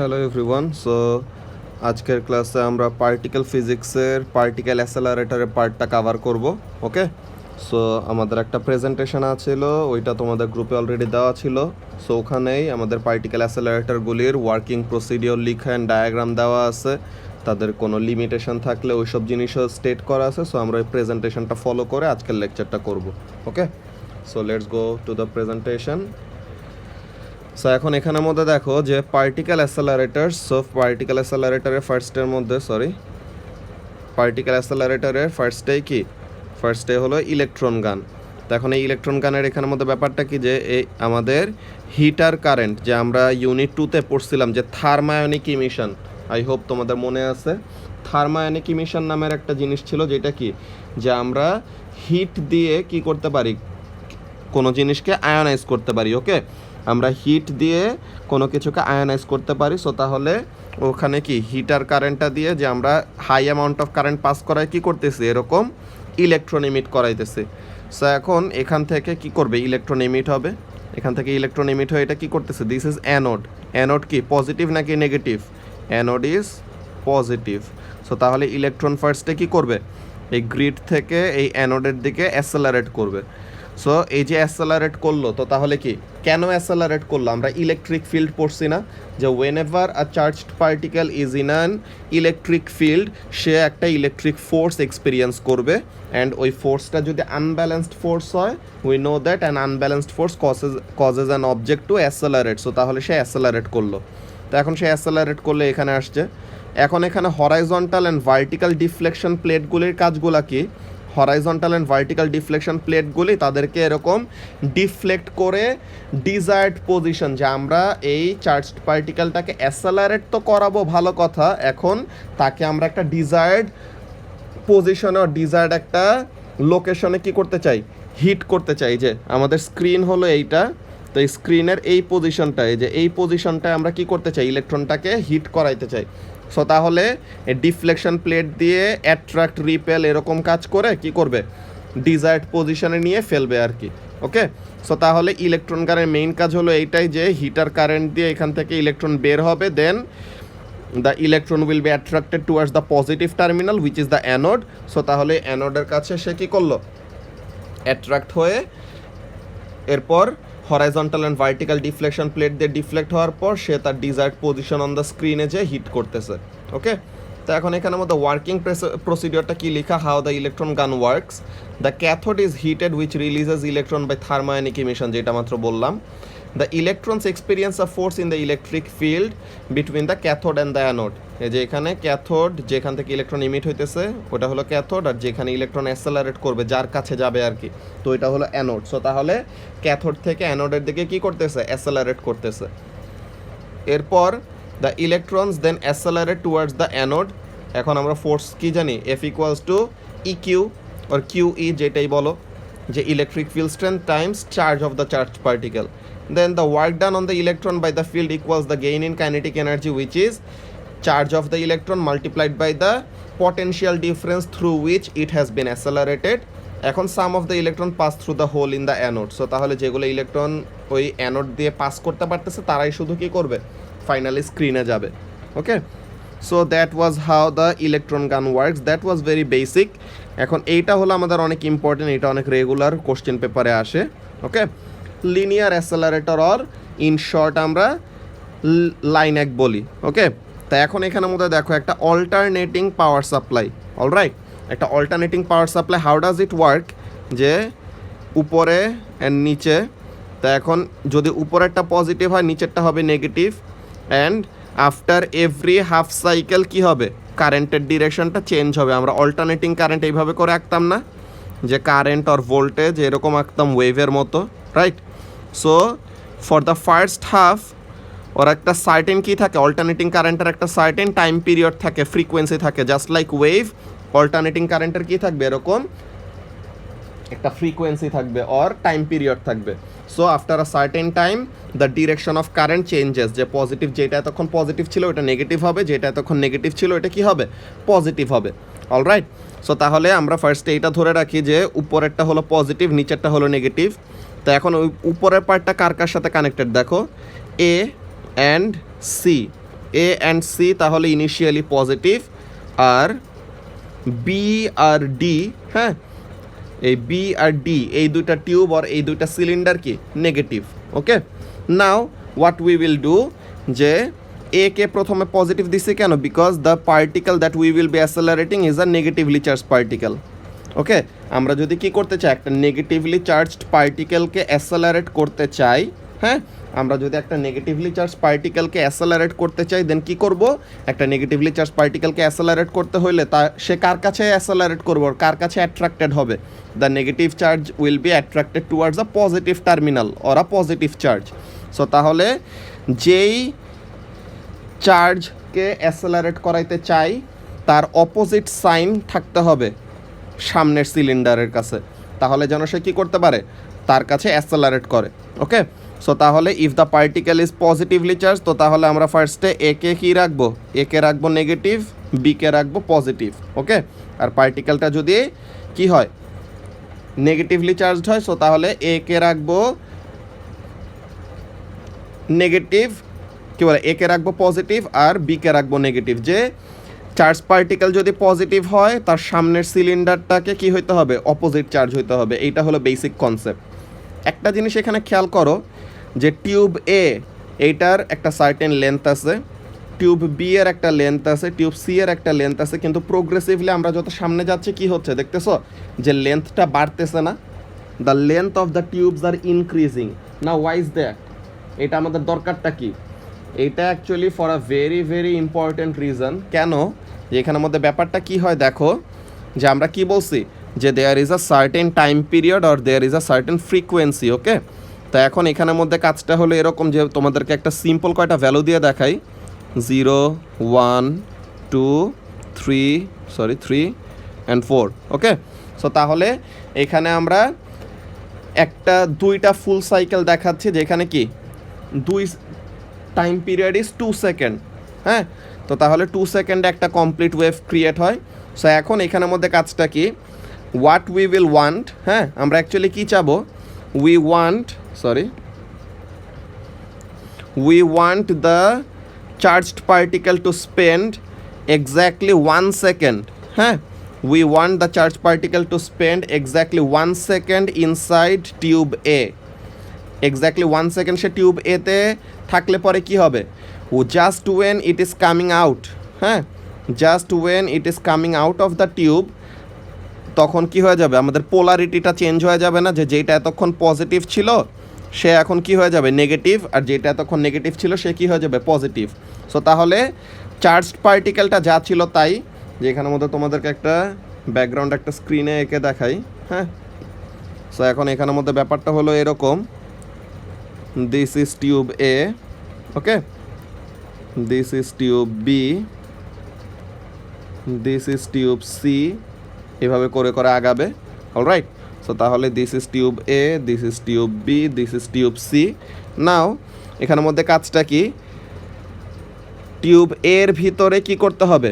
Hello everyone. আজকের ক্লাসে আমরা পার্টিকেল ফিজিক্সের পার্টিকেল অ্যাসেলারেটরের পার্টটা কভার করব। ওকে, সো আমাদের একটা প্রেজেন্টেশন আছিল, ওইটা তোমাদের গ্রুপে অলরেডি দেওয়া ছিল। সো ওখানেই আমাদের পার্টিকেল অ্যাসেলারেটরগুলির ওয়ার্কিং প্রসিডিওর লিখা অ্যান্ড ডায়াগ্রাম দেওয়া আছে, তাদের কোনো লিমিটেশন থাকলে ওই সব জিনিসও স্টেট করা আছে। সো আমরা ওই প্রেজেন্টেশনটা ফলো করে আজকের লেকচারটা করব। Okay, so let's go to the presentation. So এখন এখানের মধ্যে দেখো যে পার্টিকেল অ্যাসেলারেটর। সো পার্টিকেল অ্যাসেলারেটরের ফার্স্টেই কি, ফার্স্টে হলো ইলেকট্রন গান। তো এখন এই ইলেকট্রন গানের এখানের মধ্যে ব্যাপারটা কি, যে এই আমাদের হিটার কারেন্ট, যে আমরা ইউনিট 2তে পড়ছিলাম যে থার্মায়নিক ইমিশন, আই হোপ তোমাদের মনে আছে। থার্মায়নিক ইমিশন নামের একটা জিনিস ছিল, যেটা কি, যে আমরা হিট দিয়ে কি করতে পারি, কোনো জিনিসকে আয়োনাইজ করতে পারি। ওকে, আমরা হিট দিয়ে কোনো কিছুকে আয়োনাইজ করতে পারি। সো তাহলে ওখানে কি হিটার কারেন্টটা দিয়ে যে আমরা high amount of current pass করায় কি করতেছি, এরকম ইলেকট্রন ইমিট করাইতেছি। সো এখন এখান থেকে কি করবে, ইলেকট্রন ইমিট হবে। এখান থেকে ইলেকট্রন ইমিট হয়ে এটা কি করতেছে, দিস ইজ অ্যানোড। অ্যানোড কি পজিটিভ নাকি negative? Anode is positive. So তাহলে ইলেকট্রন ফার্স্টে কি করবে, এই গ্রিড থেকে এই অ্যানোডের দিকে অ্যাসেলারেট করবে। সো এই যে অ্যাসেলারেট করলো, তো তাহলে কি, কেন অ্যাসেলারেট করলো? আমরা ইলেকট্রিক ফিল্ড পড়ছি না, যে whenever a charged particle is in an electric field, সে একটা ইলেকট্রিক ফোর্স এক্সপিরিয়েন্স করবে। অ্যান্ড ওই ফোর্সটা যদি আনব্যালেন্সড ফোর্স হয়, we know that an unbalanced force causes an object to accelerate. So তাহলে সে অ্যাসেলারেট করলো। তো এখন সে অ্যাসেলারেট করলে এখানে আসছে। এখন এখানে হরাইজন্টাল অ্যান্ড ভার্টিক্যাল ডিফ্লেকশন প্লেটগুলির কাজগুলা কি? হরাইজন্টাল অ্যান্ড ভার্টিক্যাল ডিফ্লেকশন প্লেটগুলি তাদেরকে এরকম ডিফ্লেক্ট করে ডিজায়ার্ড পজিশন, যে আমরা এই চার্জড পার্টিকেলটাকে অ্যাসেলারেট তো করাবো, ভালো কথা, এখন তাকে আমরা একটা ডিজায়ার্ড পজিশনে, ডিজায়ার্ড একটা লোকেশনে কি করতে চাই, হিট করতে চাই। যে আমাদের স্ক্রিন হলো এইটা, তো এই স্ক্রিনের এই পজিশনটা, এই যে এই পজিশনটায় আমরা কি করতে চাই, ইলেকট্রনটাকে হিট করাইতে চাই। সো তাহলে ডিফ্লেকশন প্লেট দিয়ে অ্যাট্রাক্ট রিপেল এরকম কাজ করে কি করবে, ডিজায়ার্ড পজিশনে নিয়ে ফেলবে আর কি। ওকে, সো তাহলে ইলেকট্রন গানের মেইন কাজ হলো এইটাই, যে হিটার কারেন্ট দিয়ে এখান থেকে ইলেকট্রন বের হবে, then the electron will be attracted towards the positive terminal which is the anode. So তাহলে অ্যানোডের কাছে সে কী করলো, অ্যাট্রাক্ট হয়ে এরপর horizontal and vertical deflection plate দিয়ে ডিফ্লেক্ট হওয়ার পর সে তার ডিজায়ার্ড পজিশন অন দ্য স্ক্রিনে যে হিট করতেছে। ওকে, তো এখন এখানের মধ্যে ওয়ার্কিং প্রসিডিওরটা কি লেখা, how the electron gun works. The cathode is heated which releases electron by thermionic emission, যেটা মাত্র বললাম। The electrons experience a force in the electric field between the cathode and the anode. এই যে এখানে cathode, যেখান থেকে electron emit হইতেছে ওটা হলো ক্যাথোড, আর যেখানে ইলেকট্রন অ্যাসেলারেট করবে, যার কাছে যাবে আর কি, তো এটা হলো অ্যানোড। সো তাহলে ক্যাথোড থেকে অ্যানোডের দিকে কি করতেছে, অ্যাসেলারেট করতেছে। এরপর the electrons then accelerate towards the anode. এখন আমরা ফোর্স কি জানি, F equals to E Q আর কিউ ই, যেটাই বলো, যে electric field strength times charge of the charge particle. Then the work done on the electron by the field equals the gain in kinetic energy, which is charge of the electron multiplied by the potential difference through which it has been accelerated. এখন sum of the electron pass through the hole in the anode. So তাহলে যেগুলো electron ওই anode দিয়ে pass করতে পারতেছে তারাই শুধু কি করবে, ফাইনালি স্ক্রিনে যাবে। Okay, so that was how the electron gun works. That was very basic. এখন এইটা হলো আমাদের অনেক ইম্পর্টেন্ট, এটা অনেক রেগুলার কোশ্চেন পেপারে আসে। ওকে, লিনিয়ার অ্যাসেলারেটর, অর ইন শর্ট আমরা লাইন এক বলি। ওকে, তা এখন এখানের মধ্যে দেখো একটা অল্টারনেটিং পাওয়ার সাপ্লাই। অলরাইট, একটা alternating power supply, how does it work, যে উপরে অ্যান্ড নিচে। তা এখন যদি উপরেরটা পজিটিভ হয়, নিচেরটা হবে negative, and after every half cycle কি হবে, কারেন্টের ডিরেকশনটা চেঞ্জ হবে। আমরা অল্টারনেটিং কারেন্ট এইভাবে করে আঁকতাম না, যে কারেন্ট অর ভোল্টেজ এরকম আঁকতাম ওয়েভের মতো, right? So for the first half ওর একটা সার্টেন কী থাকে, অল্টারনেটিং কারেন্টের একটা সার্টেন টাইম পিরিয়ড থাকে, ফ্রিকোয়েন্সি থাকে, জাস্ট লাইক ওয়েভ। অল্টারনেটিং কারেন্টের কী থাকবে, এরকম একটা ফ্রিকোয়েন্সি থাকবে অর টাইম পিরিয়ড থাকবে। So after a certain time the direction of current changes, যে পজিটিভ, যেটা এতক্ষণ পজিটিভ ছিল ওটা নেগেটিভ হবে, যেটা এতক্ষণ নেগেটিভ ছিল এটা কি হবে, পজিটিভ হবে। অলরাইট, সো তাহলে আমরা ফার্স্টে এইটা ধরে রাখি যে উপরেরটা হলো পজিটিভ, নিচেরটা হলো নেগেটিভ। তো এখন ওই উপরের পার্টটা কার কার সাথে কানেক্টেড দেখো, A and C. A and C তাহলে ইনিশিয়ালি পজিটিভ, আর বি আর ডি, হ্যাঁ, এই বি আর ডি এই দুইটা টিউব আর এই দুইটা সিলিন্ডার কি negative. Okay, now what we will do, যে এ কে প্রথমে পজিটিভ দিছি কেন, because the particle that we will be accelerating is a negatively charge particle. Okay, আমরা যদি কি করতে চাই, একটা নেগেটিভলি চার্জড পার্টিকেলকে অ্যাসেলারেট করতে চাই, হ্যাঁ, আমরা যদি একটা নেগেটিভলি চার্জ পার্টিকেলকে অ্যাসেলারেট করতে চাই, দেন কি করব, একটা নেগেটিভলি চার্জ পার্টিকেলকে অ্যাসেলারেট করতে হলে তা সে কার কাছে অ্যাসেলারেট করব, কার কাছে অ্যাট্রাক্টেড হবে, the negative charge will be attracted towards a positive terminal or a positive charge. So তাহলে যেই চার্জকে অ্যাসেলারেট করাইতে চাই তার অপোজিট সাইন থাকতে হবে সামনের সিলিন্ডারের কাছে, তাহলে যেন সে কী করতে পারে, তার কাছে অ্যাসেলারেট করে। ওকে, সো তাহলে if the particle is positively charge, তো তাহলে আমরা ফার্স্টে একে কী রাখবো, একে রাখবো নেগেটিভ, বিকে রাখবো পজিটিভ। ওকে, আর পার্টিকেলটা যদি কি হয়, নেগেটিভলি চার্জড হয়, সো তাহলে একে রাখবো নেগেটিভ, কী বলে, একে রাখবো পজিটিভ আর বিকে রাখবো নেগেটিভ। যে চার্জ পার্টিকেল যদি পজিটিভ হয় তার সামনের সিলিন্ডারটাকে কি হইতে হবে, অপোজিট চার্জ হইতে হবে। এইটা হলো বেসিক কনসেপ্ট। একটা জিনিস এখানে খেয়াল করো যে টিউব এ এইটার একটা সার্টেন লেন্থ আছে, টিউব বি এর একটা লেন্থ আছে, টিউব সি এর একটা লেন্থ আছে, কিন্তু প্রোগ্রেসিভলি আমরা যত সামনে যাচ্ছি কি হচ্ছে দেখতেছো, যে লেন্থটা বাড়তেছে না, the length of the tubes R increasing. না ওয়াই ইজ দ্যাট, এটা আমাদের দরকারটা কি, এইটা actually for a very very important reason. কেন, যে এখানের মধ্যে ব্যাপারটা কি হয় দেখো, যে আমরা কি বলছি, যে there is a certain time period or there is a certain frequency. Okay, তো এখন এখানের মধ্যে কাজটা হলো এরকম, যে তোমাদেরকে একটা সিম্পল কয়টা ভ্যালু দিয়ে দেখাই, 0 1 2 3 অ্যান্ড 4। ওকে, সো তাহলে এখানে আমরা একটা দুইটা ফুল সাইকেল দেখাচ্ছি, যেখানে কি দুই টাইম পিরিয়ড ইজ 2 সেকেন্ড। হ্যাঁ, তো তাহলে 2 সেকেন্ডে একটা কমপ্লিট ওয়েভ ক্রিয়েট হয়। সো এখন এখানের মধ্যে কাজটা কি, হোয়াট উই উইল ওয়ান্ট, হ্যাঁ, আমরা অ্যাকচুয়ালি কী চাবো, we want the charged particle to spend exactly 1 second, হ্যাঁ, we want the charge particle to spend exactly 1 second inside tube A. Exactly 1 second সে টিউব এতে থাকলে পরে কি হবে, just when it is coming out, হ্যাঁ, just when it is coming out of the tube, তখন কি হয়ে যাবে, আমাদের পোলারিটিটা চেঞ্জ হয়ে যাবে না, যে যেটা এতক্ষণ পজিটিভ ছিল সে এখন কি হয়ে যাবে নেগেটিভ, আর যেটা এতক্ষণ নেগেটিভ ছিল সে কি হয়ে যাবে পজিটিভ। সো তাহলে চার্জড পার্টিকেলটা যা ছিল তাই, যে এখানের মধ্যে তোমাদেরকে একটা ব্যাকগ্রাউন্ড একটা স্ক্রিনে এঁকে দেখাই, হ্যাঁ। সো এখন এখানের মধ্যে ব্যাপারটা হলো এরকম, this is tube A, okay, this is tube B, this is tube C, এভাবে করে করে আগাবে। অলরাইট, সো তাহলে this is tube A, this is tube B, this is tube C. Now এখানের মধ্যে কাজটা কি, টিউব এর ভিতরে কি করতে হবে,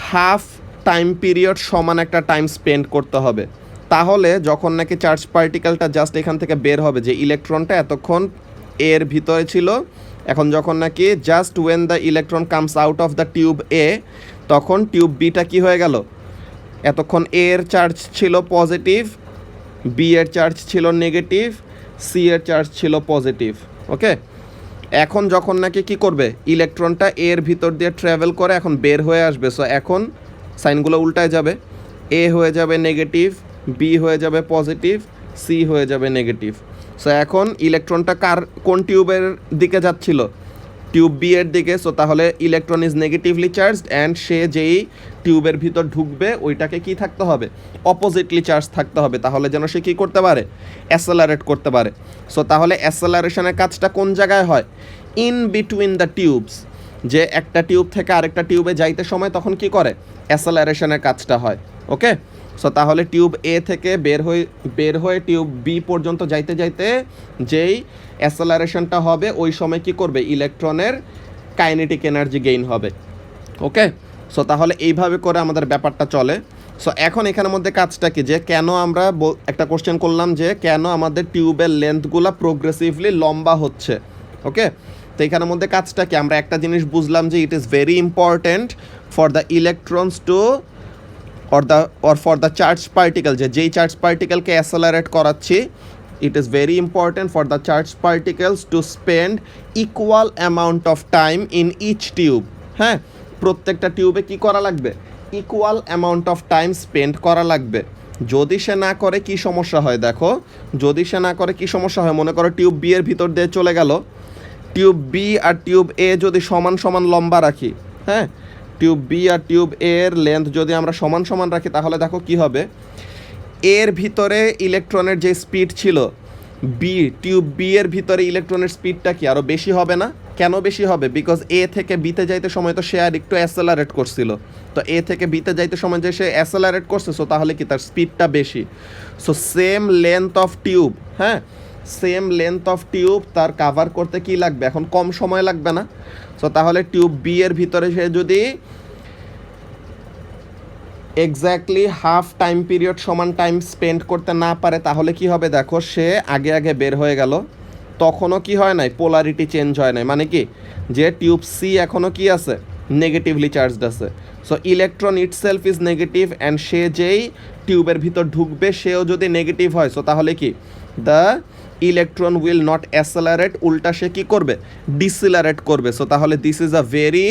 হাফ টাইম পিরিয়ড সমান একটা টাইম স্পেন্ড করতে হবে। তাহলে যখন নাকি চার্জ পার্টিকেলটা জাস্ট এখান থেকে বের হবে, যে ইলেকট্রনটা এতক্ষণ এর ভিতরে ছিল, এখন যখন নাকি just when the electron comes out of the tube A, তখন টিউব বিটা কি হয়ে গেল, এতক্ষণ এ এর চার্জ ছিল পজিটিভ, বি এর চার্জ ছিল নেগেটিভ, সি এর চার্জ ছিল পজিটিভ। ওকে, এখন যখন নাকি কি করবে, ইলেকট্রনটা এর ভিতর দিয়ে ট্রাভেল করে এখন বের হয়ে আসবে, সো এখন সাইনগুলো উল্টায় যাবে, এ হয়ে যাবে নেগেটিভ, বি হয়ে যাবে পজিটিভ, সি হয়ে যাবে নেগেটিভ। সো এখন ইলেকট্রনটা কোন টিউবের দিকে যাচ্ছিল, টিউব বি এর দিকে। সো তাহলে electron is negatively charged and সে যেই টিউবের ভিতর ঢুকবে ওইটাকে কি থাকতে হবে, অপোজিটলি চার্জ থাকতে হবে, তাহলে যেন সে কী করতে পারে, অ্যাসেলারেট করতে পারে। সো তাহলে অ্যাসেলারেশনের কাজটা কোন জায়গায় হয়, ইন বিটুইন দ্য টিউবস, যে একটা টিউব থেকে আরেকটা টিউবে যাইতে সময় তখন কি করে, অ্যাসেলারেশনের কাজটা হয়। ওকে, সো তাহলে টিউব এ থেকে বের হয়ে টিউব বি পর্যন্ত যাইতে যাইতে যেই অ্যাসেলারেশনটা হবে ওই সময় কি করবে, ইলেকট্রনের কাইনেটিক এনার্জি গেইন হবে। ওকে, সো তাহলে এইভাবে করে আমাদের ব্যাপারটা চলে। সো এখন এখানের মধ্যে কাজটা কি, যে কেন আমরা একটা কোশ্চেন করলাম যে কেন আমাদের টিউবের লেন্থগুলো প্রোগ্রেসিভলি লম্বা হচ্ছে। ওকে, তো এখানের মধ্যে কাজটা কি, আমরা একটা জিনিস বুঝলাম যে it is very important for the electrons to or for the charged particle, যেই চার্জ পার্টিকেলকে অ্যাসেলারেট করাচ্ছি, it is very important for the charged particles to spend equal amount of time in each tube. হ্যাঁ, প্রত্যেকটা টিউবে কি করা লাগবে, equal amount of time spend করা লাগবে। যদি সে না করে কি সমস্যা হয় দেখো, যদি সে না করে কি সমস্যা হয়, মনে করো টিউব বি এর ভিতর দিয়ে চলে গেল, টিউব বি আর টিউব এ যদি সমান সমান লম্বা রাখি, হ্যাঁ, টিউব বি আর টিউব এর লেন্থ যদি আমরা সমান সমান রাখি, তাহলে দেখো কি হবে, এর ভিতরে ইলেকট্রনের যে স্পিড ছিল টিউব বি এর ভিতরে ইলেকট্রনের স্পিডটা কি আরও বেশি হবে না? কেন বেশি হবে? বিকজ এ থেকে বিতে যাইতে সময় তো সে আর একটু অ্যাসেলারেট করছিল, তো এ থেকে বিতে যাইতে সময় যে সে অ্যাসেলারেট করছে, সো তাহলে কি তার স্পিডটা বেশি। So same length of tube, হ্যাঁ, সেম লেন্থ অফ টিউব তার কাভার করতে কি লাগবে, এখন কম সময় লাগবে না? সো তাহলে টিউব বি এর ভিতরে সে যদি এক্স্যাক্টলি হাফ টাইম পিরিয়ড সমান টাইম স্পেন্ড করতে না পারে, তাহলে কি হবে দেখো, সে আগে আগে বের হয়ে গেল, তখনও কি হয় নাই, পোলারিটি চেঞ্জ হয় নাই, মানে কি যে টিউব সি এখনও কি আছে, নেগেটিভলি চার্জড আছে। So electron itself is negative and সে যেই টিউবের ভিতর ঢুকবে সেও যদি নেগেটিভ হয়, সো তাহলে কি the electron will not accelerate, উল্টা সে কী করবে, ডিসিলারেট করবে। সো তাহলে this is a very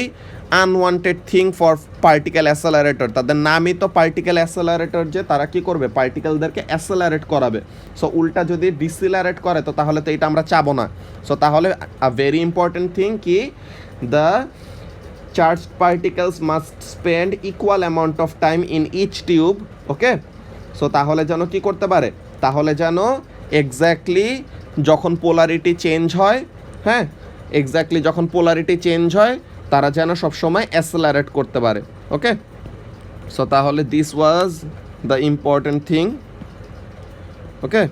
unwanted thing for particle accelerator. তাদের নামই তো পার্টিকেল অ্যাসেলারেটর, যে তারা কি করবে, পার্টিকেলদেরকে অ্যাসেলারেট করাবে। সো উল্টা যদি ডিসিলারেট করে, তো তাহলে তো এটা আমরা চাবো না। সো তাহলে আ ভেরি ইম্পর্টেন্ট থিং কি, the charged particles must spend equal amount of time in each tube. Okay, so তাহলে যেন কি করতে পারে, তাহলে যেন এক্স্যাক্টলি যখন পোলারিটি চেঞ্জ হয়, হ্যাঁ, এক্স্যাক্টলি যখন পোলারিটি চেঞ্জ হয়, তারা যেন সবসময় অ্যাসেলারেট করতে পারে। ওকে, সো তাহলে this was the important thing. Okay,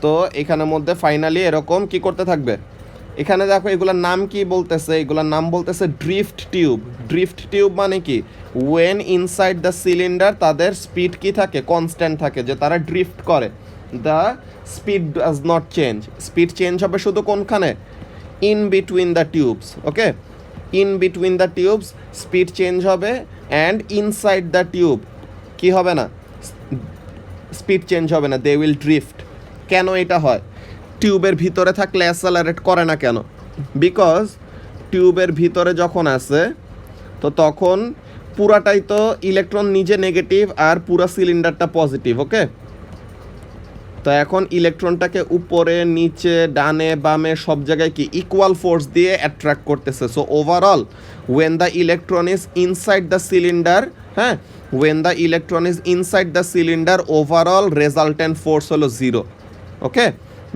তো এখানের মধ্যে ফাইনালি এরকম কি করতে থাকবে, এখানে দেখো এগুলোর নাম কি বলতেছে, এগুলোর নাম বলতেছে ড্রিফট টিউব। ড্রিফট টিউব মানে কি, ওয়েন ইনসাইড দ্য সিলিন্ডার তাদের স্পিড কি থাকে, কনস্ট্যান্ট থাকে, যে তারা ড্রিফট করে, the speed does not change. Speed change হবে শুধু কোনখানে, in between the tubes. Okay, in between the tubes speed change হবে, অ্যান্ড ইনসাইড দ্য টিউব কি হবে না, স্পিড চেঞ্জ হবে না, দে উইল ড্রিফট। কেন এটা হয়, টিউবের ভিতরে থাকলে অ্যাসেলারেট করে না কেন, বিকজ টিউবের ভিতরে যখন আছে, তো তখন পুরাটাই তো ইলেকট্রন নিজে নেগেটিভ আর পুরা সিলিন্ডারটা পজিটিভ। ওকে, তো এখন ইলেকট্রনটাকে উপরে নিচে ডানে বামে সব জায়গায় কি ইকুয়াল ফোর্স দিয়ে অ্যাট্রাক্ট করতেছে। So overall when the electron is inside the cylinder, হ্যাঁ, when the electron is inside the cylinder overall resultant force হলো 0। ওকে,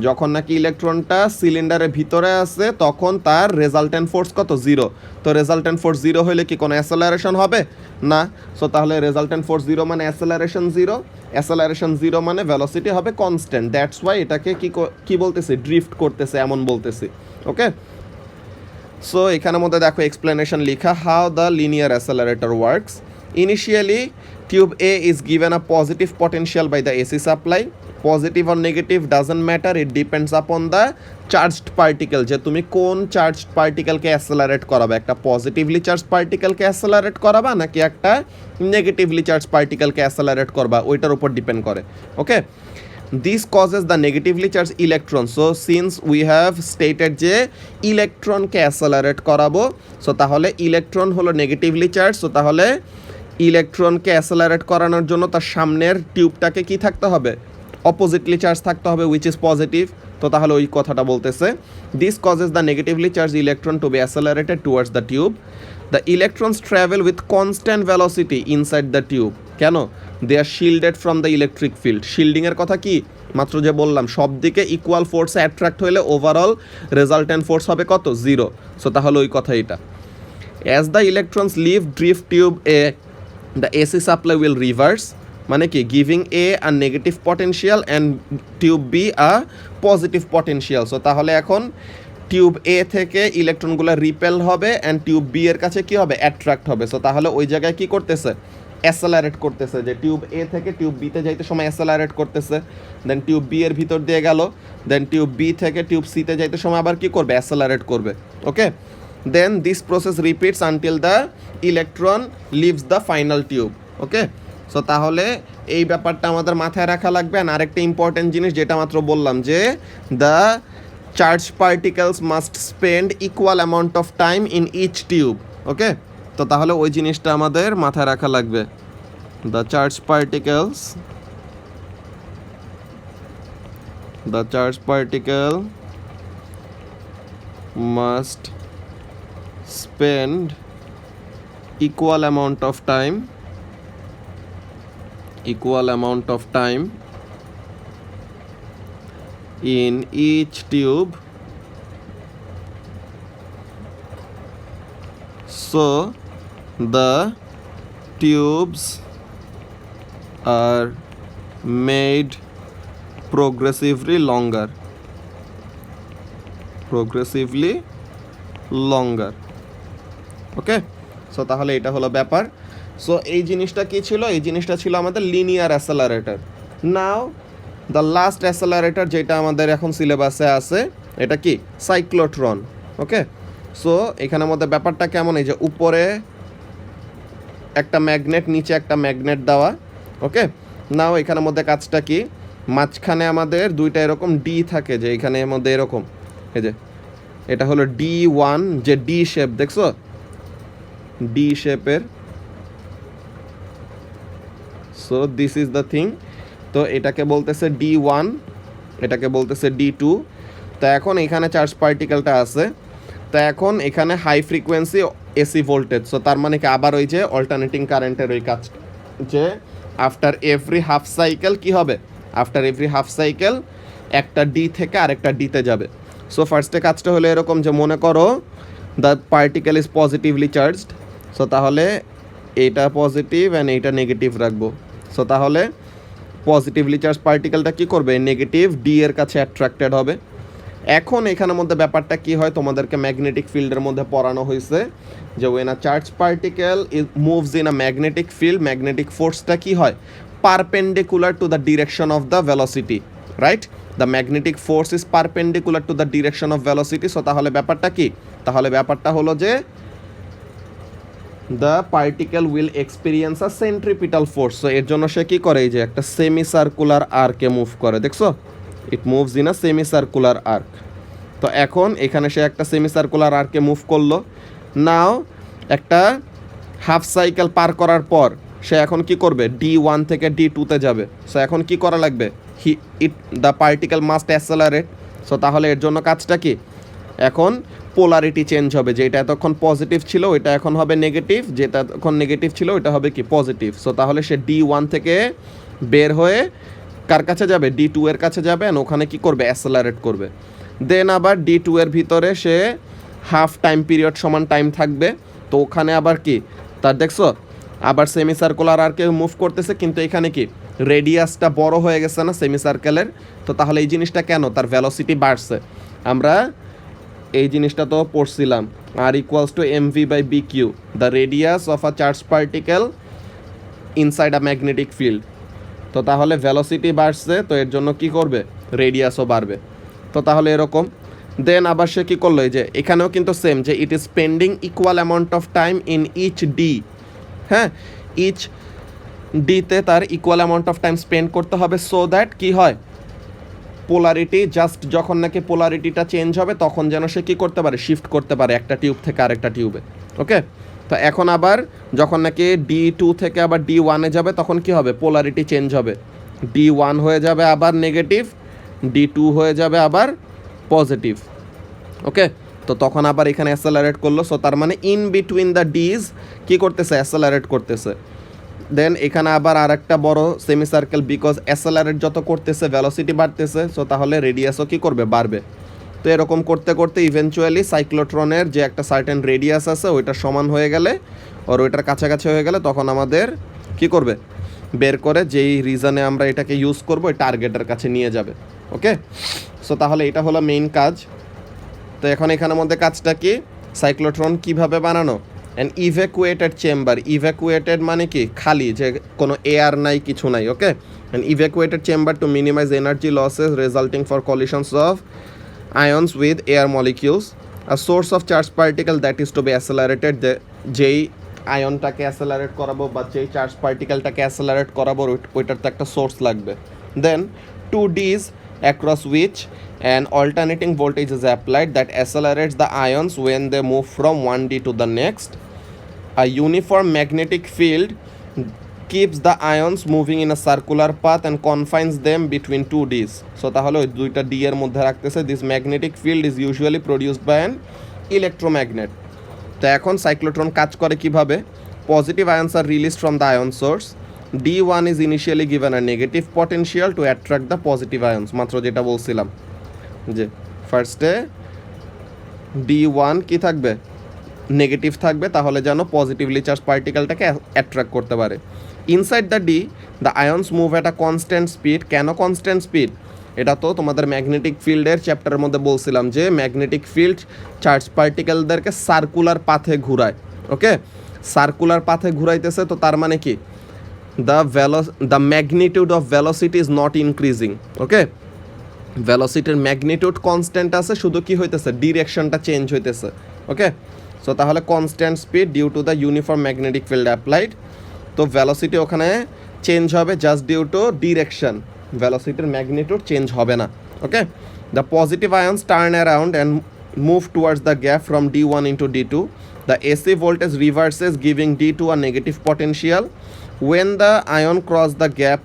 যখন নাকি ইলেকট্রনটা সিলিন্ডারের ভিতরে আছে, তখন তার রেজাল্টেন্ট ফোর্স কত, 0। তো রেজাল্টেন্ট ফোর্স 0 হলে কি কোনো অ্যাসেলারেশন হবে না? সো তাহলে রেজাল্টেন্ট ফোর্স 0 মানে অ্যাসেলারেশন 0, অ্যাসেলারেশন 0 মানে ভেলোসিটি হবে কনস্ট্যান্ট। দ্যাটস ওয়াই এটাকে কি বলতেছি, ড্রিফট করতেছে এমন বলতেছি। ওকে, সো এখানের মধ্যে দেখো এক্সপ্লেনেশন লিখা, how the linear accelerator works. Initially tube A is given a positive potential by the AC supply. Positive আর negative doesn't matter, it depends upon the charged particle, যে তুমি কোন চার্জড পার্টিকেলকে অ্যাসেলারেট করাবে, একটা পজিটিভলি চার্জ পার্টিকেলকে অ্যাসেলারেট করাবা নাকি একটা নেগেটিভলি চার্জ পার্টিকেলকে অ্যাসেলারেট করবা, ওইটার উপর ডিপেন্ড করে। Okay, this causes the negatively charge electron. So since we have stated যে ইলেকট্রনকে অ্যাসেলারেট করাবো, সো তাহলে ইলেকট্রন হলো নেগেটিভলি চার্জ, সো তাহলে ইলেকট্রনকে অ্যাসেলারেট করানোর জন্য তার সামনের টিউবটাকে কি থাকতে হবে, অপোজিটলি চার্জ থাকতে হবে, উইচ ইজ পজিটিভ। তো তাহলে ওই কথাটা বলতেছে, this causes the negatively charge electron to be accelerated towards the tube. The electrons travel with constant velocity inside the tube. কেন, they are shielded from the electric field. শিল্ডিংয়ের কথা কি মাত্র যে বললাম, সব দিকে ইকুয়াল ফোর্সে অ্যাট্রাক্ট হলে ওভারঅল রেজাল্টেন্ট ফোর্স হবে কত, 0। সো তাহলে ওই কথা এটা। As the electrons leave drift tube A, the AC supply will reverse, মানে কি giving a a negative potential and tube be a positive potential. So তাহলে এখন টিউব এ থেকে ইলেকট্রনগুলো রিপেল হবে অ্যান্ড টিউব বি এর কাছে কি হবে, অ্যাট্রাক্ট হবে। সো তাহলে ওই জায়গায় কি করতেছে, অ্যাসেলারেট করতেছে, যে টিউব এ থেকে টিউব বিতে যাইতে সময় অ্যাসেলারেট করতেছে, দেন টিউব বি এর ভিতর দিয়ে গেল, দেন টিউব বি থেকে টিউব সিতে যাইতে সময় আবার কি করবে, অ্যাসেলারেট করবে। Okay, then this process repeats until the electron leaves the final tube. Okay, so তাহলে এই ব্যাপারটা আমাদের মাথায় রাখা লাগবে। আর আরেকটা ইম্পর্টেন্ট জিনিস যেটা মাত্র বললাম, যে the charge particles must spend equal amount of time in each tube. Okay, তো তাহলে ওই জিনিসটা আমাদের মাথায় রাখা লাগবে। The charge particle must spend equal amount of time in each tube, so the tubes are made progressively longer. Okay, so তাহলে এটা হলো ব্যাপার। সো এই জিনিসটা কি ছিল, এই জিনিসটা ছিল আমাদের লিনিয়ার অ্যাসেলারেটর। নাও দ্য লাস্ট অ্যাসেলারেটর যেটা আমাদের এখন সিলেবাসে আছে, এটা কি, সাইক্লোট্রন। ওকে, সো এখানের মধ্যে ব্যাপারটা কেমন, এই যে উপরে একটা ম্যাগনেট, নিচে একটা ম্যাগনেট দেওয়া। ওকে, নাও এখানের মধ্যে কাজটা কি, মাঝখানে আমাদের দুইটা এরকম ডি থাকে, যে এখানের মধ্যে এরকম, এই যে এটা হলো D1, যে ডি শেপ দেখছো, ডি শেপের। So this is the thing. তো এটাকে বলতেছে D1, এটাকে বলতেছে D2। তো এখন এখানে চার্জ পার্টিকেলটা আছে, তো এখন এখানে high frequency AC voltage. So তার মানে কি, আবার ওই যে অল্টারনেটিং কারেন্টের ওই কাজ, যে আফটার এভরি হাফ সাইকেল কি হবে, আফটার এভরি হাফ সাইকেল একটা ডি থেকে আরেকটা ডিতে যাবে। সো ফার্স্টে কাজটা হলো এরকম, যে মনে করো the particle is positively charged. So তাহলে এইটা পজিটিভ অ্যান্ড এইটা নেগেটিভ রাখবো। সো তাহলে পজিটিভলি চার্জ পার্টিকেলটা কী করবে, নেগেটিভ ডি এর কাছে অ্যাট্রাক্টেড হবে। এখন এখানের মধ্যে ব্যাপারটা কি হয়, তোমাদেরকে ম্যাগনেটিক ফিল্ডের মধ্যে পড়ানো হয়েছে, যে when a charge particle moves in a magnetic field, magnetic ফোর্সটা কি হয়, perpendicular to the direction of the velocity, right? The magnetic force is perpendicular to the direction of velocity. So তাহলে ব্যাপারটা কি, তাহলে ব্যাপারটা হলো যে the particle will experience a centripetal force. So এর জন্য সে কী করে, এই যে একটা সেমি সার্কুলার আর্কে মুভ করে, দেখছো, it moves in a semi circular arc. তো এখন এখানে সে একটা সেমি সার্কুলার আর্কে মুভ করলো। নাও একটা হাফ সাইকেল পার করার পর সে এখন কি করবে, D1 থেকে D2-তে যাবে। সো এখন কি করা লাগবে, দ্য পার্টিকেল মাস্ট অ্যাসেলারেট। সো তাহলে এর জন্য কাজটা কি, এখন পোলারিটি চেঞ্জ হবে, যেটা এতক্ষণ পজিটিভ ছিল ওইটা এখন হবে নেগেটিভ, যেটা এতক্ষণ নেগেটিভ ছিল ওইটা হবে কি, পজিটিভ। সো তাহলে সে D1 থেকে বের হয়ে কার কাছে যাবে, D2 এর কাছে যাবে, আর ওখানে কি করবে, অ্যাসেলারেট করবে। দেন আবার D2 এর ভিতরে সে হাফ টাইম পিরিয়ড সমান টাইম থাকবে। তো ওখানে আবার কি, তার দেখছো আবার সেমি সার্কুলার আর্কে মুভ করতেছে, কিন্তু এখানে কি রেডিয়াসটা বড় হয়ে গেছে না সেমি সার্কেলের। তো তাহলে এই জিনিসটা কেন, তার ভেলোসিটি বাড়ছে। আমরা এই জিনিসটা তো পড়ছিলাম, R equals to mv/bq, the radius of a charge particle inside a magnetic field. তো তাহলে ভেলোসিটি বাড়ছে, তো এর জন্য কি করবে, রেডিয়াসও বাড়বে। তো তাহলে এরকম। দেন আবার সে কী করলো, এই যে এখানেও কিন্তু সেম, যে it is spending equal amount of time in each D. হ্যাঁ, ইচ ডিতে তার equal amount of time spend করতে হবে, সো দ্যাট কি হয়, পোলারিটি জাস্ট যখন নাকি পোলারিটিটা চেঞ্জ হবে তখন যেন সে কী করতে পারে, শিফট করতে পারে একটা টিউব থেকে আরেকটা টিউবে। ওকে, তো এখন আবার যখন নাকি D2 থেকে আবার D1-এ যাবে তখন কি হবে, পোলারিটি চেঞ্জ হবে, D1 হয়ে যাবে আবার নেগেটিভ, D2 হয়ে যাবে আবার পজিটিভ। ওকে, তো তখন আবার এখানে অ্যাসেলারেট করলো। সো তার মানে ইন বিটুইন দ্য ডিজ কী করতেছে, অ্যাসেলারেট করতেছে। দেন এখানে আবার আর একটা বড় সেমি সার্কেল, বিকজ অ্যাসেলারেট যত করতেছে ভেলোসিটি বাড়তেছে, সো তাহলে রেডিয়াসও কী করবে, বাড়বে। তো এরকম করতে করতে ইভেনচুয়ালি সাইক্লোট্রনের যে একটা সার্টেন রেডিয়াস আছে ওইটা সমান হয়ে গেলে, আর ওইটার কাছাকাছি হয়ে গেলে তখন আমাদের কি করবে, বের করে যেই রিজনে আমরা এটাকে ইউজ করবো ওই টার্গেটের কাছে নিয়ে যাবে। ওকে, সো তাহলে এটা হলো মেইন কাজ। তো এখন এখানের মধ্যে কাজটা কি, সাইক্লোট্রন কিভাবে বানানো, অ্যান্ড ইভ্যাকুয়েটেড চেম্বার, ইভ্যাকুয়েটেড মানে কি খালি, যে কোনো এয়ার নাই কিছু নাই, okay. And evacuated chamber to minimize energy losses resulting for collisions of ions with air molecules, a source of charge particle that is to be accelerated, যেই আয়নটাকে অ্যাসেলারেট করাবো বা যেই চার্জ পার্টিকেলটাকে অ্যাসেলারেট করাবো ওইটার তো একটা সোর্স লাগবে। দেন 2Ds across which an alternating voltage is applied that accelerates the ions when they move from 1D to the next. A uniform magnetic field keeps the ions moving in a circular path and confines them between 2Ds. So তাহলে ওই দুইটা D এর মধ্যে রাখতেছে। This magnetic field is usually produced by an electromagnet. তো এখন cyclotron কাজ করে কিভাবে? পজিটিভ আয়ন্স আর release from the ion source, D1 is initially given a negative potential to attract the positive ions, মাত্র যেটা বলছিলাম যে ফার্স্টে D1 কি থাকবে, নেগেটিভ থাকবে, তাহলে যেন পজিটিভলি চার্জ পার্টিকেলটাকে অ্যাট্রাক্ট করতে পারে। Inside the D the আয়ন্স move at a constant speed. কেন কনস্ট্যান্ট স্পিড? এটা তো তোমাদের ম্যাগনেটিক ফিল্ডের চ্যাপ্টারের মধ্যে বলছিলাম যে ম্যাগনেটিক ফিল্ড চার্জ পার্টিকেলদেরকে সার্কুলার পাথে ঘুরায়, ওকে। সার্কুলার পাথে ঘুরাইতেছে, তো তার মানে কি the magnitude of velocity is not increasing, okay. ভেলোসিটির ম্যাগনিটিউড কনস্ট্যান্ট আছে, শুধু কি হইতেছে, ডিরেকশনটা চেঞ্জ হইতেছে, ওকে। সো তাহলে constant speed due to the uniform magnetic field applied, তো ভেলোসিটি ওখানে চেঞ্জ হবে জাস্ট ডিউ টু ডিরেকশন, ভেলোসিটির ম্যাগনিটিউড চেঞ্জ হবে না, okay. The positive ions turn around and move towards the gap from D1 into D2. The AC voltage reverses, giving D2 a negative potential. When the ion cross the gap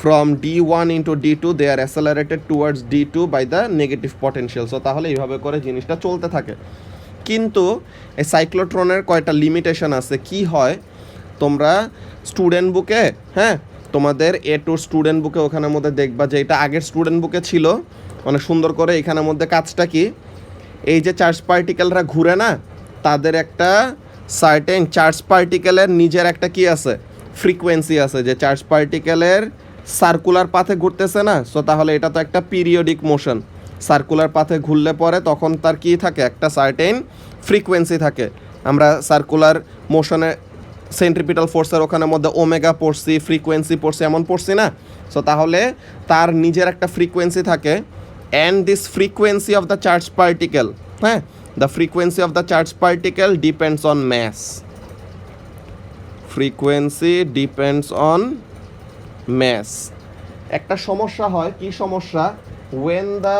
from D1 into D2, they are accelerated towards D2 by the negative potential. So তাহলে এইভাবে করে জিনিসটা চলতে থাকে। কিন্তু এই সাইক্লোট্রনের কয়টা limitation আছে। কি হয়, তোমরা স্টুডেন্ট বুকে, হ্যাঁ, তোমাদের A2 স্টুডেন্ট বুকে ওখানের মধ্যে দেখবা যে এটা আগের স্টুডেন্ট বুকে ছিল অনেক সুন্দর করে। এখানের মধ্যে কাজটা কি, এই যে চার্জ পার্টিকেলরা ঘুরে না, তাদের একটা সার্টেন চার্জ পার্টিকেলের নিজের একটা কি আছে, ফ্রিকোয়েন্সি আছে, যে চার্জ পার্টিকেলের সার্কুলার পাথে ঘুরতেছে না। সো তাহলে এটা তো একটা পিরিয়ডিক মোশন, সার্কুলার পাথে ঘুরলে পরে তখন তার কি থাকে, একটা সার্টেন ফ্রিকোয়েন্সি থাকে। আমরা সার্কুলার মোশনে সেন্ট্রিপিটাল ফোর্সের ওখানের মধ্যে ওমেগা পড়ছি, ফ্রিকোয়েন্সি পড়ছি, এমন পড়ছি না। সো তাহলে তার নিজের একটা ফ্রিকোয়েন্সি থাকে, and this frequency of the charge particle, হ্যাঁ, the frequency of the charge particle depends on mass. Frequency depends on mass. একটা সমস্যা হয়, কি সমস্যা, when the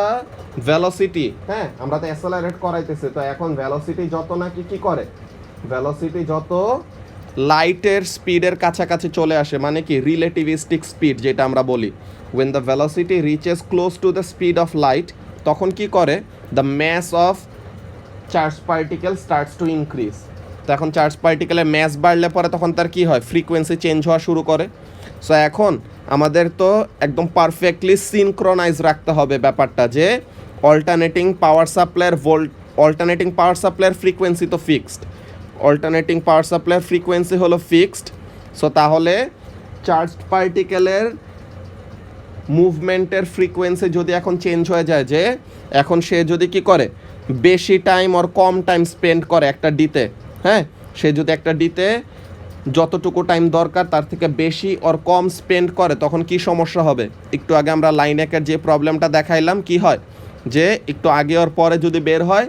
velocity, হ্যাঁ, আমরা তো অ্যাসেলারেট করাইতেছি, তো এখন ভেলোসিটি যত নাকি কি করে, ভেলোসিটি যত লাইটের স্পিডের কাছাকাছি চলে আসে, মানে কি রিলেটিভিস্টিক স্পিড যেটা আমরা বলি, when the velocity reaches close to the speed of light, তখন কি করে, the mass of charge particle starts to increase. তো এখন চার্জ পার্টিকেলের ম্যাস বাড়লে পরে তখন তার কি হয়, ফ্রিকোয়েন্সি চেঞ্জ হওয়া শুরু করে। সো এখন আমাদের তো একদম পারফেক্টলি সিনক্রোনাইজ রাখতে হবে ব্যাপারটা, যে অল্টারনেটিং পাওয়ার সাপ্লাইয়ের ফ্রিকোয়েন্সি তো ফিক্সড, অল্টারনেটিং পাওয়ার সাপ্লাইয়ের ফ্রিকোয়েন্সি হলো ফিক্সড। সো তাহলে চার্জ পার্টিকেলের মুভমেন্টের ফ্রিকোয়েন্সি যদি এখন চেঞ্জ হয়ে যায়, যে এখন সে যদি কি করে, বেশি টাইম আর কম টাইম স্পেন্ড করে একটা ডিতে, হ্যাঁ, সে যদি একটা ডিতে যতটুকু টাইম দরকার তার থেকে বেশি আর কম স্পেন্ড করে, তখন কি সমস্যা হবে। একটু আগে আমরা লাইন একের যে প্রবলেমটা দেখাইলাম, কি হয়, যে একটু আগে আর পরে যদি বের হয়,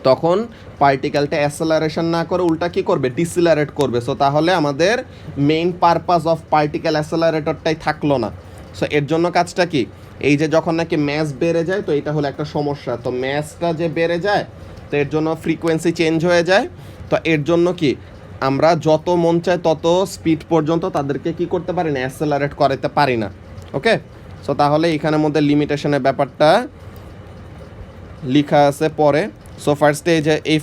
তখন পার্টিকেলটা অ্যাসেলারেশন না করে উল্টা কি করবে, ডিসিলারেট করবে। সো তাহলে আমাদের মেইন পারপাস অফ পার্টিকেল অ্যাসেলারেটরটাই থাকলো না। সো এর জন্য কাজটা কি, এই যে যখন নাকি ম্যাস বেড়ে যায়, তো এটা হলো একটা সমস্যা। তো ম্যাসটা যে বেড়ে যায়, তো এর জন্য ফ্রিকোয়েন্সি চেঞ্জ হয়ে যায়। তো এর জন্য কি, আমরা যত মন চায় তত স্পিড পর্যন্ত তাদেরকে কি করতে পারি না, অ্যাসেলারেট করাতে পারি না, ওকে। সো তাহলে এখানের মধ্যে লিমিটেশনের ব্যাপারটা লেখা আছে পরে। সো ফার্স্টে এই যে এই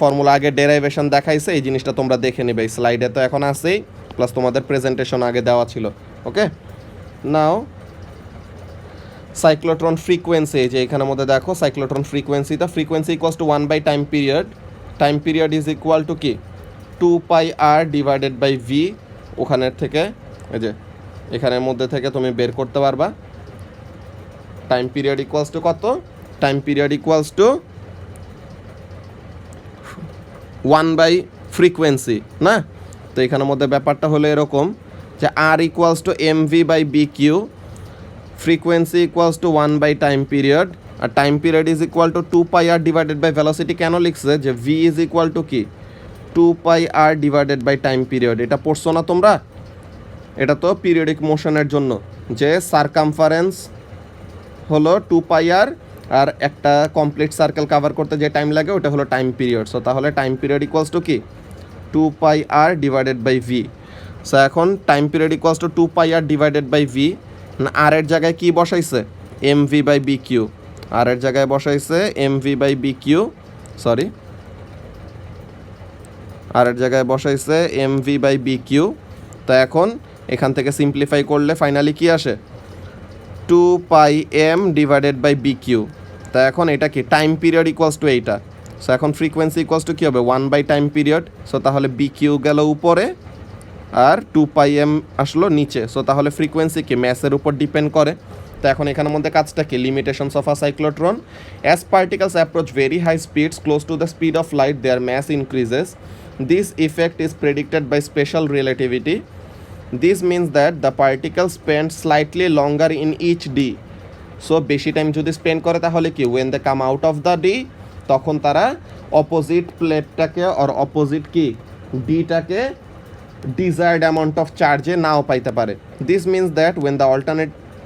ফর্মুলা আগে ডেরাইভেশন দেখাইছে, এই জিনিসটা তোমরা দেখে নেবে, এই স্লাইডে তো এখন আছেই, প্লাস তোমাদের প্রেজেন্টেশন আগে দেওয়া ছিল, ওকে। নাও সাইক্লোট্রন ফ্রিকোয়েন্সি, যে এখানের মধ্যে দেখো cyclotron frequency, the frequency equals to 1 by time period is equal to কি 2πr ডিভাইডেড বাই ভি। ওখানের থেকে এই যে এখানের মধ্যে থেকে তুমি বের করতে পারবা টাইম পিরিয়ড ইকুয়ালস টু কত, time period equals to 1 by frequency না। তো এখানের মধ্যে ব্যাপারটা হলো এরকম যে R equals to M V by B Q, frequency equals to 1 by time period, আর time period is equal to 2 pi R divided by velocity. কেন লিখছে যে ভি ইজ ইকুয়াল টু কি 2 pi R divided by time period. এটা পড়ছো না তোমরা? এটা তো পিরিয়ডিক মোশনের জন্য যে সারকামফারেন্স হলো 2 পাই আর একটা কমপ্লিট সার্কেল কাভার করতে যে টাইম লাগে ওটা হলো টাইম পিরিয়ড। সো তাহলে টাইম পিরিয়ড ইকুয়ালস টু কি 2 pi R divided by V. So এখন time period equals to 2 pi R divided by V, R এর জায়গায় কি বসাইছে M V by B Q, R এর জায়গায় বসাইছে M V by B Q, sorry R এর জায়গায় বসাইছে M V by B Q. তো এখন এখান থেকে সিম্পলিফাই করলে ফাইনালি কি আসে 2 pi M divided by B Q. তা এখন এটা কি টাইম পিরিয়ড ইকুয়ালস টু এইটা। সো এখন ফ্রিকোয়েন্সি ইকুয়ালস টু কী হবে 1 বাই টাইম পিরিয়ড। সো তাহলে বি কিউ গেল উপরে আর 2 পাই এম আসলো নিচে। সো তাহলে ফ্রিকোয়েন্সি কি ম্যাসের উপর ডিপেন্ড করে। তো এখন এখানের মধ্যে কাজটা কি limitations of a cyclotron, as particles approach very high speeds close to the speed of light their mass increases. This effect is predicted by special relativity. This means that the particles spend slightly longer in each d. So বেশি time যদি spend করে তাহলে কি when they come out of the d তখন তারা opposite প্লেটটাকে আর opposite কি ডিটাকে desired amount of চার্জে নাও পাইতে পারে। This means that when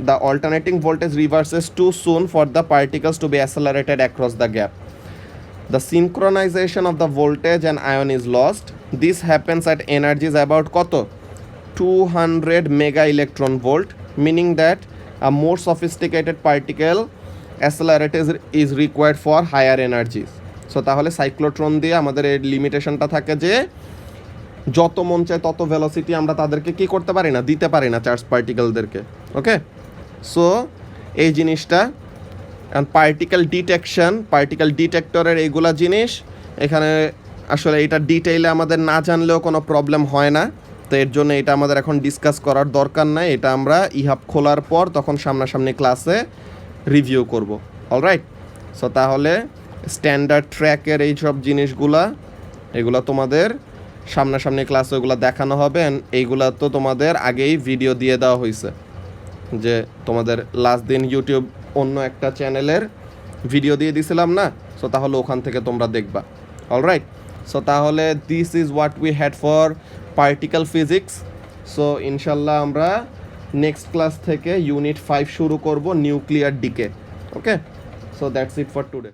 the alternating voltage reverses too soon for the particles to be accelerated across the gap, the synchronization of the voltage and ion is lost. This happens at energies about কত 200 mega electron volt, meaning that a more sophisticated particle accelerator is required for higher energies. So তাহলে cyclotron দিয়ে আমাদের এই লিমিটেশনটা থাকে যে যত মন চায় তত ভেলোসিটি আমরা তাদেরকে কি করতে পারি না, দিতে পারি না চার্জ পার্টিকেলদেরকে। ওকে, সো এই জিনিসটা পার্টিকেল ডিটেকশন, পার্টিকেল ডিটেক্টরের এইগুলা জিনিস এখানে আসলে এটা ডিটেইলে আমাদের না জানলেও কোনো প্রবলেম হয় না। তো এর জন্য এটা আমাদের এখন ডিসকাস করার দরকার নাই, এটা আমরা ইহাব খোলার পর তখন সামনাসামনি ক্লাসে রিভিউ করব। অলরাইট, সো তাহলে স্ট্যান্ডার্ড ট্র্যাকের এই সব জিনিসগুলা এগুলো তোমাদের সামনাসামনি ক্লাসে ওগুলো দেখানো হবে। এইগুলা তো তোমাদের আগেই ভিডিও দিয়ে দেওয়া হয়েছে, যে তোমাদের লাস্ট দিন ইউটিউব অন্য একটা চ্যানেলের ভিডিও দিয়ে দিছিলাম না, সো তাহলে ওখান থেকে তোমরা দেখবা। অলরাইট, সো তাহলে this is what we had for particle physics. So ইনশাল্লাহ আমরা নেক্সট ক্লাস থেকে ইউনিট 5 শুরু করব, nuclear decay. Okay, so that's it for today.